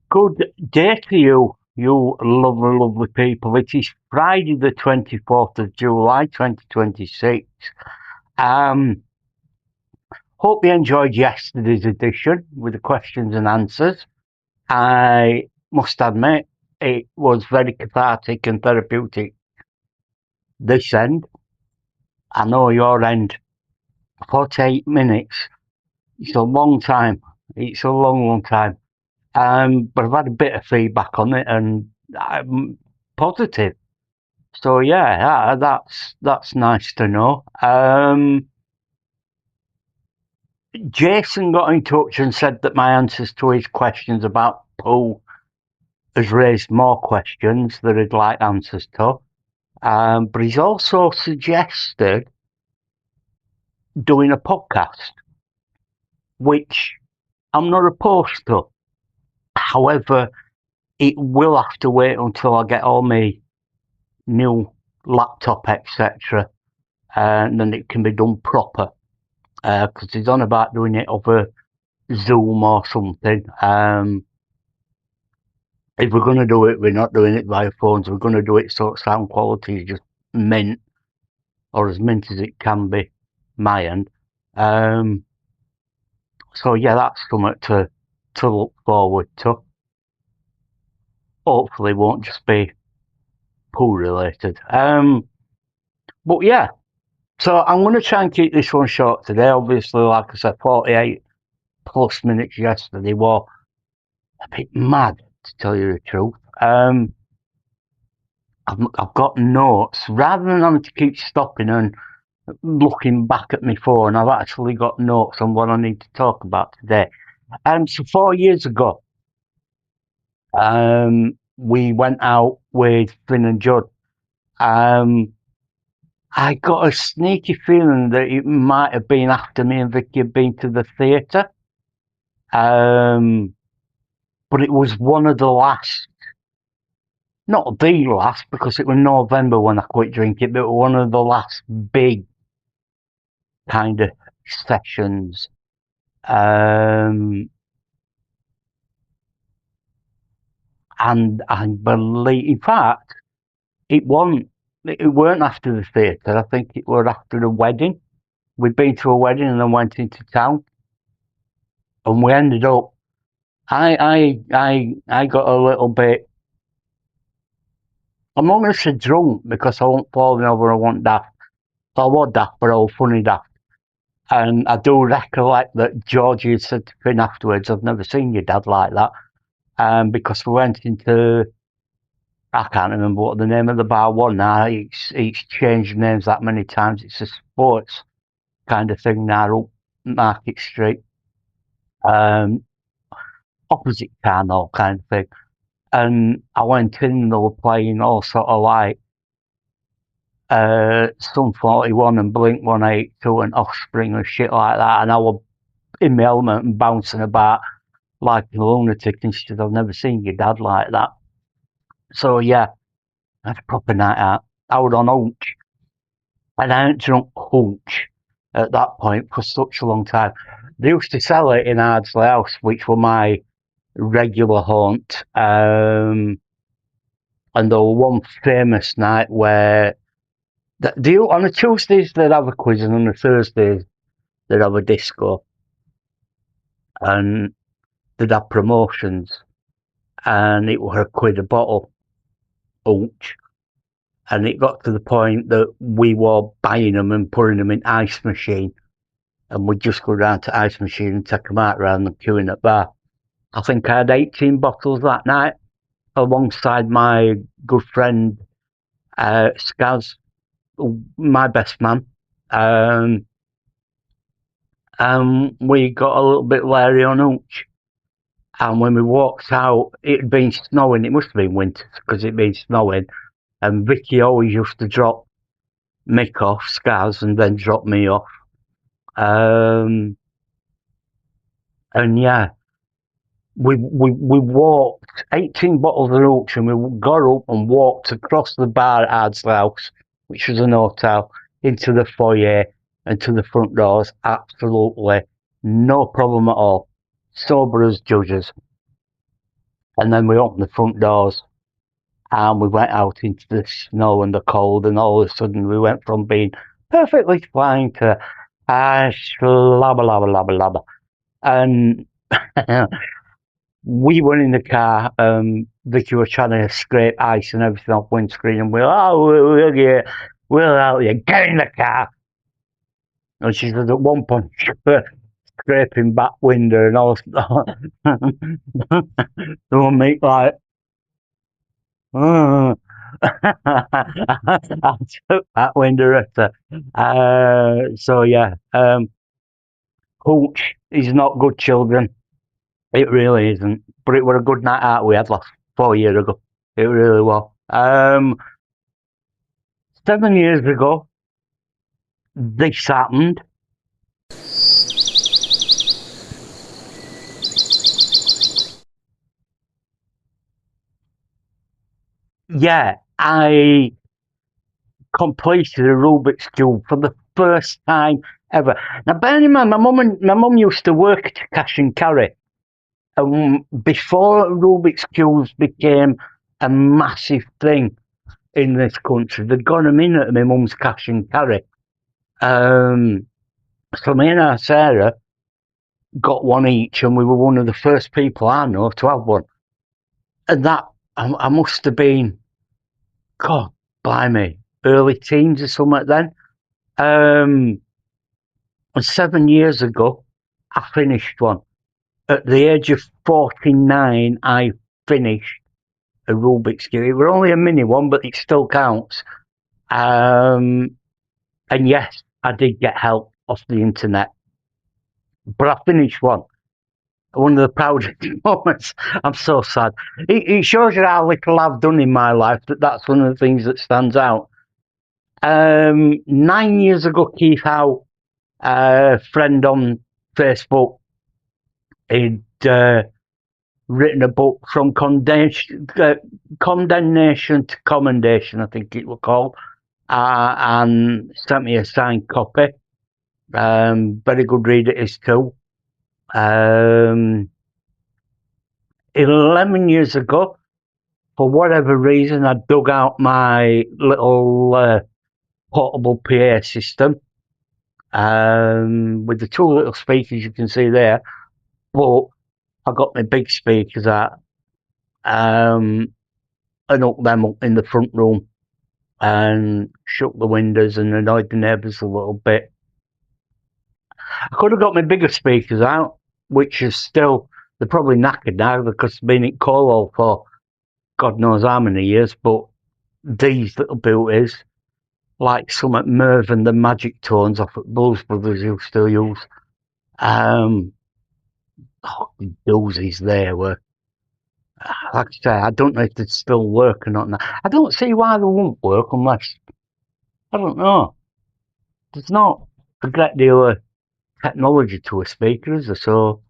Good day to you, you lovely, lovely people. It is Friday, the 24th of July, 2026. Um, Hope you enjoyed yesterday's edition with the questions and answers. I must admit, it was very cathartic and therapeutic this end. I know your end, 48 minutes. It's a long time. It's a long, long time. But I've had a bit of feedback on it and I'm positive. So yeah, that's nice to know. Jason got in touch and said that my answers to his questions about poo has raised more questions that I'd like answers to. But he's also suggested doing a podcast, which I'm not opposed to. However, it will have to wait until I get all my new laptop, etc., and then it can be done proper. Because he's on about doing it over Zoom or something. If we're going to do it, we're not doing it via phones. We're going to do it so sound quality is just mint, or as mint as it can be, my end. Um, so yeah, that's something to look forward to. Hopefully, it won't just be pool related. But yeah, so I'm going to try and keep this one short today. Obviously, like I said, 48 plus minutes yesterday were a bit mad, to tell you the truth. I've got notes rather than having to keep stopping and looking back at my phone. I've actually got notes on what I need to talk about today. So 4 years ago, we went out with Finn and Judd. Um, I got a sneaky feeling that it might have been after me and Vicky had been to the theatre. But it was one of the last, not the last, because it was November when I quit drinking, but one of the last big kind of sessions. And I believe, in fact, it wasn't. It weren't after the theatre. I think it was after a wedding. We'd been to a wedding and then went into town, and we ended up. I got a little bit. I'm not going to say drunk because I won't fall over. I want daft. I was daft, but I was funny daft. And I do recollect that Georgie had said to Finn afterwards, "I've never seen your dad like that." Because we went into, I can't remember what the name of the bar was now. It's changed names that many times. It's a sports kind of thing now up Market Street, um, opposite Carnall kind of thing. And I went in and they were playing all sort of like Sum 41 and Blink 182 and Offspring and shit like that. And I was in my element and bouncing about like a lunatic and she said, "I've never seen your dad like that." So yeah, I had a proper night out. I was on Hooch, and I hadn't drunk Hooch at that point for such a long time. They used to sell it in Ardsley House, which were my regular haunt. And there was one famous night where on the Tuesdays they'd have a quiz, and on the Thursdays they'd have a disco, and they'd have promotions, and it was a quid a bottle each. And it got to the point that we were buying them and putting them in ice machine, and we'd just go down to ice machine and take them out rather than queuing at bar. I think I had 18 bottles that night, alongside my good friend Skaz, my best man. We got a little bit leery on Hooch. And when we walked out, it had been snowing. It must have been winter because it'd been snowing. And Vicky always used to drop Mick off, Skaz, and then drop me off. And yeah, we walked 18 bottles of Hooch, and we got up and walked across the bar at Ardsley House, which was an hotel, into the foyer and to the front doors. Absolutely no problem at all. Sober as judges. And then we opened the front doors and we went out into the snow and the cold, and all of a sudden we went from being perfectly fine to slabber, labber, labber, labber. And we were in the car. Vicky was trying to scrape ice and everything off windscreen, and we're out here, get in the car. And she said at one point, scraping back window and all. The one mate like, oh. I took that window at her. So yeah, Hooch is not good children. It really isn't. But it were a good night out we had last 4 years ago. It really was. 7 years ago, this happened. Yeah, I completed a Rubik's Cube for the first time ever. Now, bearing in mind, my mum used to work at cash and carry. Before Rubik's Cubes became a massive thing in this country, they'd got them in at my mum's cash and carry. So me and our Sarah got one each, and we were one of the first people I know to have one. And that, I must have been, God, blimey, early teens or something then. And 7 years ago, I finished one. At the age of 49, I finished a Rubik's Cube. It was only a mini one, but it still counts. And yes, I did get help off the internet, but I finished one. One of the proudest moments. I'm so sad. It shows you how little I've done in my life. That's one of the things that stands out. 9 years ago, Keith Howe, a friend on Facebook, he'd written a book from condemnation to commendation, I think it was called, and sent me a signed copy. Very good read it is too. 11 years ago, for whatever reason, I dug out my little portable PA system with the two little speakers you can see there, but I got my big speakers out and hooked them up in the front room and shut the windows and annoyed the neighbours a little bit. I could have got my bigger speakers out, which is still, they're probably knackered now because they've been in Cornwall for God knows how many years, but these little beauties, like some at Merv and the Magic Tones off at Blues Brothers used to use, doozies there were. Like I say, I don't know if they still work or not now. I don't see why they won't work unless, I don't know. There's not a great deal of technology to a speaker, is there? So,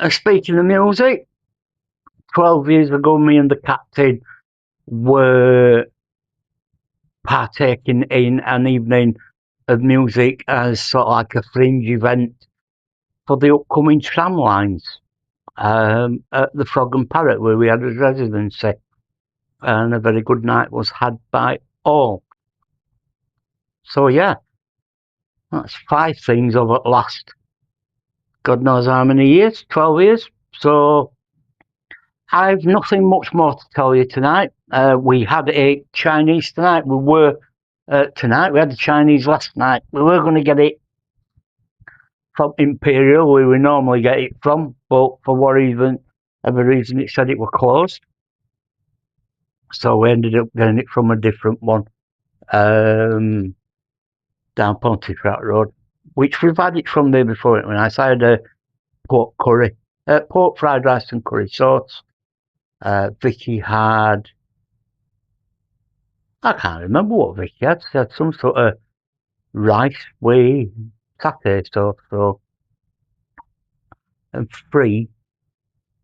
speaking of music, 12 years ago, me and the captain were partaking in an evening of music as sort of like a fringe event for the upcoming tram lines at the Frog and Parrot, where we had a residency, and a very good night was had by all. So yeah, that's 5 things over at last God knows how many years, 12 years. So I've nothing much more to tell you tonight. We had a Chinese tonight. We had the Chinese last night. We were going to get it from Imperial, where we normally get it from, but for whatever reason, it said it were closed. So we ended up getting it from a different one, down Pontefract Road, which we've had it from there before. When I had a pork fried rice and curry sauce. Vicky had, I can't remember what Vicky had. She had some sort of rice with satay sauce, and 3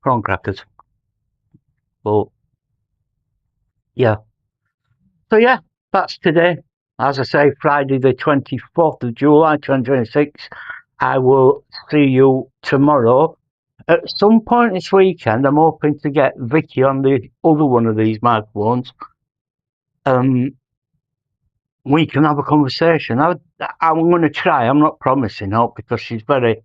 prawn crackers. But yeah. So yeah, that's today. As I say, Friday the 24th of July 2026. I will see you tomorrow At some point this weekend, I'm hoping to get Vicky on the other one of these microphones. We can have a conversation. I'm going to try. I'm not promising help because she's very,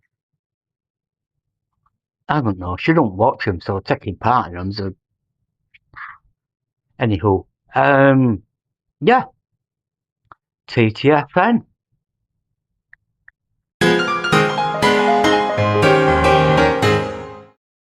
I don't know, she don't watch them, so taking part in them. So, anywho, yeah, TTFN.